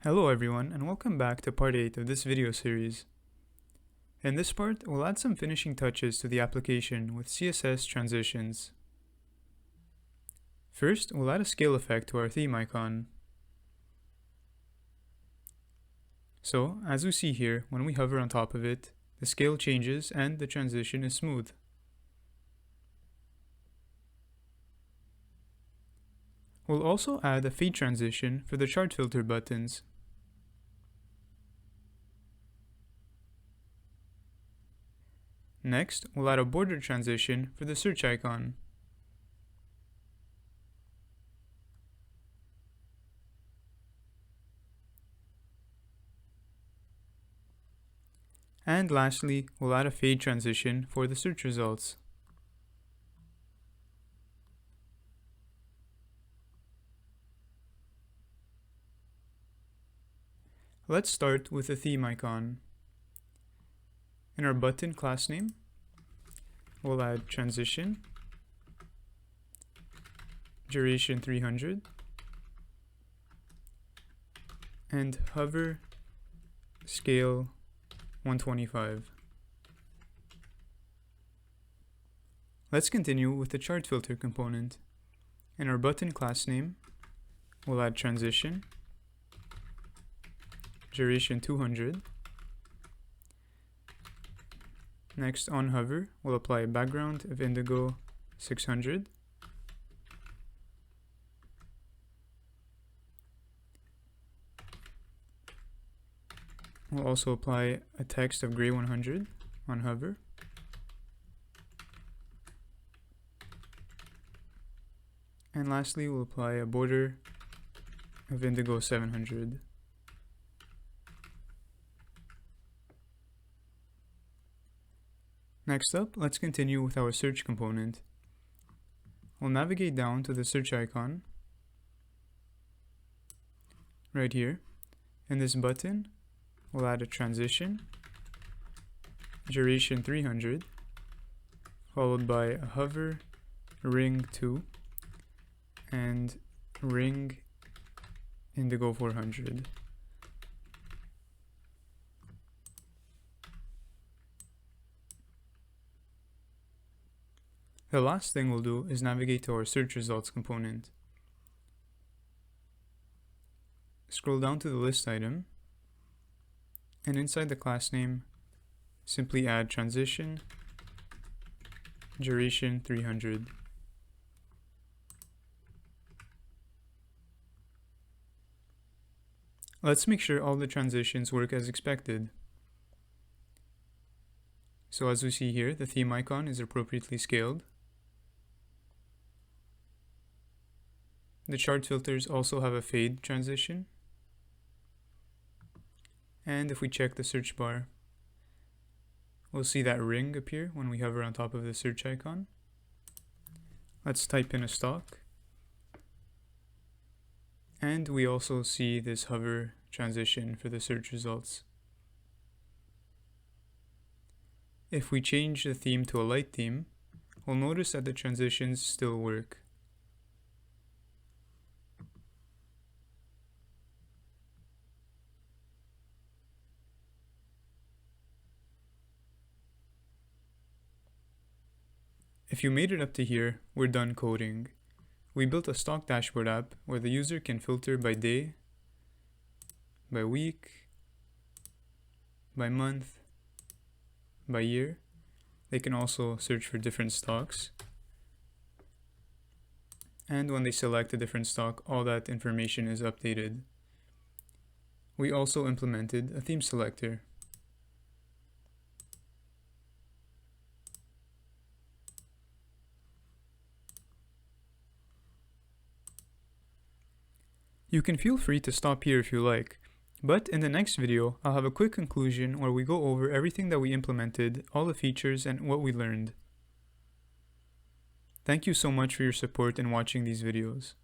Hello everyone, and welcome back to part 8 of this video series. In this part, we'll add some finishing touches to the application with CSS transitions. First, we'll add a scale effect to our theme icon. So, as we see here, when we hover on top of it, the scale changes and the transition is smooth. We'll also add a fade transition for the ChartFilter buttons. Next, we'll add a border transition for the search icon. And lastly, we'll add a fade transition for the search results. Let's start with the theme icon. In our button class name, we'll add transition, duration 300, and hover scale 125. Let's continue with the ChartFilter component. In our button class name, we'll add transition, duration 200. Next, on hover, we'll apply a background of indigo 600. We'll also apply a text of gray 100 on hover. And lastly, we'll apply a border of indigo 700. Next up, let's continue with our search component. We'll navigate down to the search icon right here. In this button, we'll add a transition, duration 300, followed by a hover ring 2 and ring indigo 400. The last thing we'll do is navigate to our search results component. Scroll down to the list item, and inside the class name, simply add transition, duration 300. Let's make sure all the transitions work as expected. So as we see here, the theme icon is appropriately scaled. The chart filters also have a fade transition. And if we check the search bar, we'll see that ring appear when we hover on top of the search icon. Let's type in a stock. And we also see this hover transition for the search results. If we change the theme to a light theme, we'll notice that the transitions still work. If you made it up to here, we're done coding. We built a stock dashboard app where the user can filter by day, by week, by month, by year. They can also search for different stocks. And when they select a different stock, all that information is updated. We also implemented a theme selector. You can feel free to stop here if you like, but in the next video, I'll have a quick conclusion where we go over everything that we implemented, all the features, and what we learned. Thank you so much for your support in watching these videos.